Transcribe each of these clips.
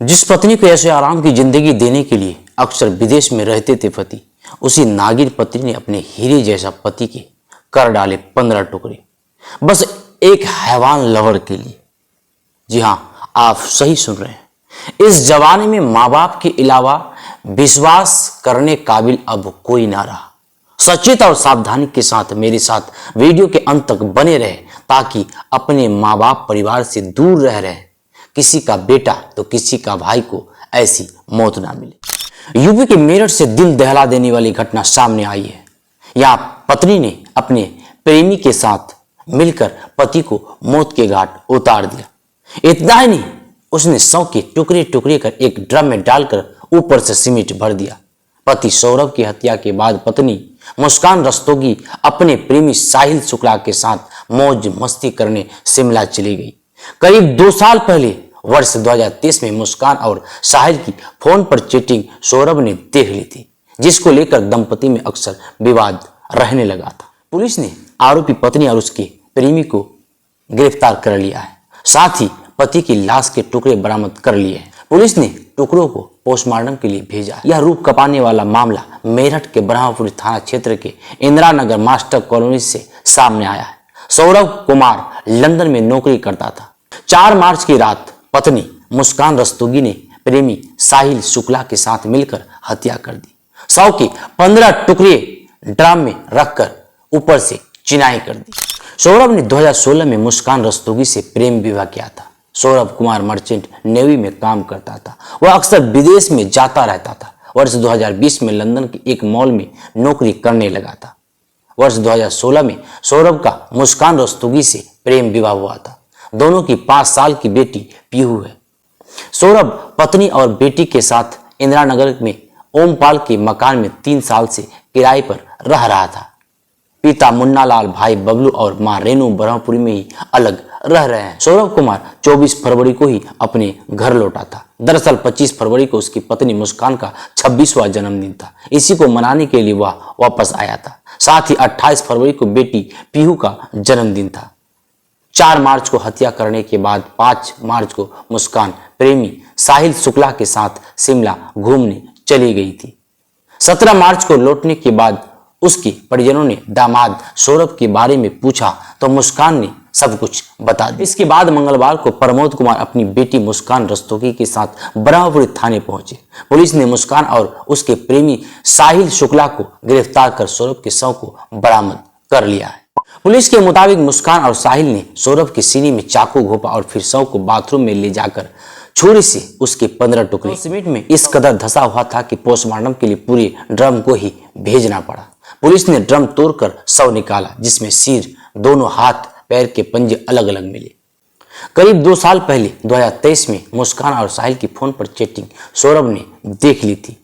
जिस पत्नी को ऐसे आराम की जिंदगी देने के लिए अक्सर विदेश में रहते थे पति, उसी नागिन पत्नी ने अपने हीरे जैसा पति के कर डाले 15 टुकड़े, बस एक हैवान लवर के लिए। जी हां, आप सही सुन रहे हैं। इस जमाने में माँ बाप के अलावा विश्वास करने काबिल अब कोई ना रहा। सचेत और सावधानी के साथ मेरे साथ वीडियो के अंत तक बने रहे ताकि अपने माँ बाप परिवार से दूर रह रहे किसी का बेटा तो किसी का भाई को ऐसी मौत ना मिले। यूपी के मेरठ से दिल दहला देने वाली घटना सामने आई है। यहाँ पत्नी ने अपने प्रेमी के साथ मिलकर पति को मौत के घाट उतार दिया। इतना ही नहीं, उसने शव के टुकड़े टुकड़े कर एक ड्रम में डालकर ऊपर से सीमेंट भर दिया। पति सौरभ की हत्या के बाद पत्नी मुस्कान रस्तोगी अपने प्रेमी साहिल शुक्ला के साथ मौज मस्ती करने शिमला चली गई। करीब 2 साल पहले वर्ष 2023 में मुस्कान और साहिल की फोन पर चैटिंग सौरभ ने देख ली थी, जिसको लेकर दंपति में अक्सर विवाद रहने लगा था। पुलिस ने आरोपी पत्नी और उसके प्रेमी को गिरफ्तार कर लिया है। साथ ही पति की लाश के टुकड़े बरामद कर लिए हैं। पुलिस ने टुकड़ों को पोस्टमार्टम के लिए भेजा। यह रूप कपाने वाला मामला मेरठ के ब्रह्मपुरी थाना क्षेत्र के इंदिरा नगर मास्टर कॉलोनी से सामने आया है। सौरभ कुमार लंदन में नौकरी करता था। 4 मार्च की रात पत्नी मुस्कान रस्तोगी ने प्रेमी साहिल शुक्ला के साथ मिलकर हत्या कर दी। शव के 15 टुकड़े ड्रम में रखकर ऊपर से चिनाई कर दी। सौरभ ने 2016 में मुस्कान रस्तोगी से प्रेम विवाह किया था। सौरभ कुमार मर्चेंट नेवी में काम करता था। वह अक्सर विदेश में जाता रहता था। वर्ष 2020 में लंदन के एक मॉल में नौकरी करने लगा था। वर्ष 2016 में सौरभ का मुस्कान रस्तोगी से प्रेम विवाह हुआ था। दोनों की 5 साल की बेटी पीहू है। सौरभ पत्नी और बेटी के साथ इंदिरा नगर में ओमपाल के मकान में 3 साल से किराए पर रह रहा था। पिता मुन्नालाल, भाई बबलू और मां रेनू ब्रह्मपुरी में ही अलग रह रहे हैं। सौरभ कुमार 24 फरवरी को ही अपने घर लौटा था। दरअसल 25 फरवरी को उसकी पत्नी मुस्कान का 26वां जन्मदिन था। इसी को मनाने के लिए वह वापस आया था। साथ ही 28 फरवरी को बेटी पीहू का जन्मदिन था। 4 मार्च को हत्या करने के बाद 5 मार्च को मुस्कान प्रेमी साहिल शुक्ला के साथ शिमला घूमने चली गई थी। 17 मार्च को लौटने के बाद उसके परिजनों ने दामाद सौरभ के बारे में पूछा तो मुस्कान ने सब कुछ बता दिया। इसके बाद मंगलवार को प्रमोद कुमार अपनी बेटी मुस्कान रस्तोगी के साथ ब्रह्मपुरी थाने पहुंचे। पुलिस ने मुस्कान और उसके प्रेमी साहिल शुक्ला को गिरफ्तार कर सौरभ के शव को बरामद कर लिया है। पुलिस के मुताबिक मुस्कान और साहिल ने सौरभ के सीने में चाकू घोंपा और फिर शव को बाथरूम में ले जाकर छुरी से उसके 15 टुकड़े सीमेंट में इस कदर धंसा हुआ था कि पोस्टमार्टम के लिए पूरे ड्रम को ही भेजना पड़ा। पुलिस ने ड्रम तोड़कर शव निकाला, जिसमें सिर, दोनों हाथ, पैर के पंजे अलग अलग मिले। करीब 2 साल पहले 2023 में मुस्कान और साहिल की फोन पर चैटिंग सौरभ ने देख ली थी,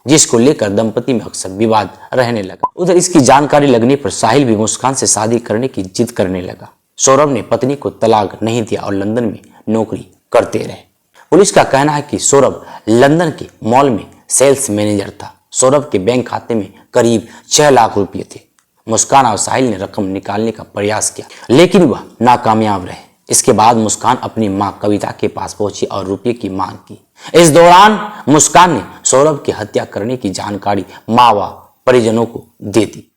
जिसको लेकर दंपति में अक्सर विवाद रहने लगा। उधर इसकी जानकारी लगने पर साहिल भी मुस्कान से शादी करने की जिद करने लगा। सौरभ ने पत्नी को तलाक नहीं दिया और लंदन में नौकरी करते रहे। पुलिस का कहना है कि सौरभ लंदन के मॉल में सेल्स मैनेजर था। सौरभ के बैंक खाते में करीब 6 लाख रुपए थे। मुस्कान और साहिल ने रकम निकालने का प्रयास किया, लेकिन वह नाकामयाब रहे। इसके बाद मुस्कान अपनी मां कविता के पास पहुंची और रुपये की मांग की। इस दौरान मुस्कान ने सौरभ की हत्या करने की जानकारी मां व परिजनों को दे दी।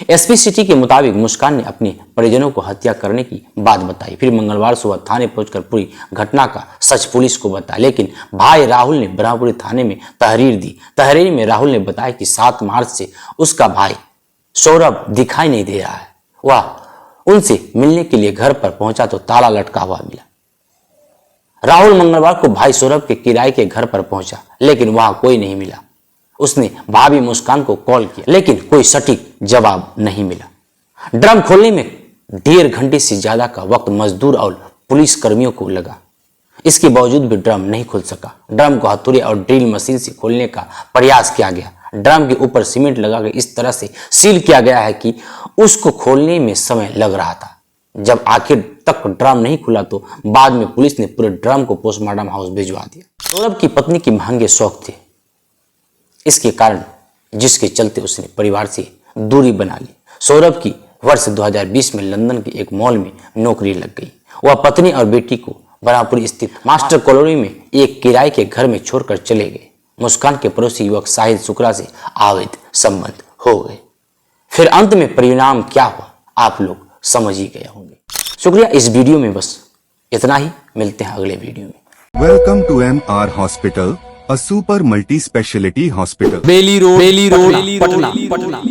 एसपी सिटी के मुताबिक मुस्कान ने अपने परिजनों को हत्या करने की बात बताई। फिर मंगलवार सुबह थाने पहुंचकर पूरी घटना का सच पुलिस को बताया, लेकिन भाई राहुल ने ब्रह्मपुरी थाने में तहरीर दी। तहरीर में राहुल ने बताया कि 7 मार्च से उसका भाई सौरभ दिखाई नहीं दे रहा है। वह उनसे मिलने के लिए घर पर पहुंचा तो ताला लटका हुआ मिला। राहुल मंगलवार को भाई सौरभ के किराए के घर पर पहुंचा, लेकिन वहां कोई नहीं मिला। उसने भाभी मुस्कान को कॉल किया, लेकिन कोई सटीक जवाब नहीं मिला। ड्रम खोलने में 1.5 घंटे से ज्यादा का वक्त मजदूर और पुलिस कर्मियों को लगा। इसके बावजूद भी ड्रम नहीं खुल सका। ड्रम को हथौड़े और ड्रिल मशीन से खोलने का प्रयास किया गया। ड्रम के ऊपर सीमेंट लगाकर इस तरह से सील किया गया है कि उसको खोलने में समय लग रहा था। जब आखिर तक ड्रम नहीं खुला तो बाद में पुलिस ने पूरे ड्रम को पोस्टमार्टम हाउस भिजवा दिया। सौरभ की पत्नी की महंगे शौक थे, इसके कारण जिसके चलते उसने परिवार से दूरी बना ली। सौरभ की वर्ष 2020 में लंदन के एक मॉल में नौकरी लग गई। वह पत्नी और बेटी को बरापुर स्थित मास्टर कॉलोनी में एक किराए के घर में छोड़कर चले गए। मुस्कान के पड़ोसी युवक शाहिद शुक्ला से अवैध संबंध हो गए। फिर अंत में परिणाम क्या हुआ आप लोग समझ ही गए होंगे। शुक्रिया, इस वीडियो में बस इतना ही। मिलते हैं अगले वीडियो में। Welcome to MR hospital, a super multi-speciality hospital. Bailey Road Patna.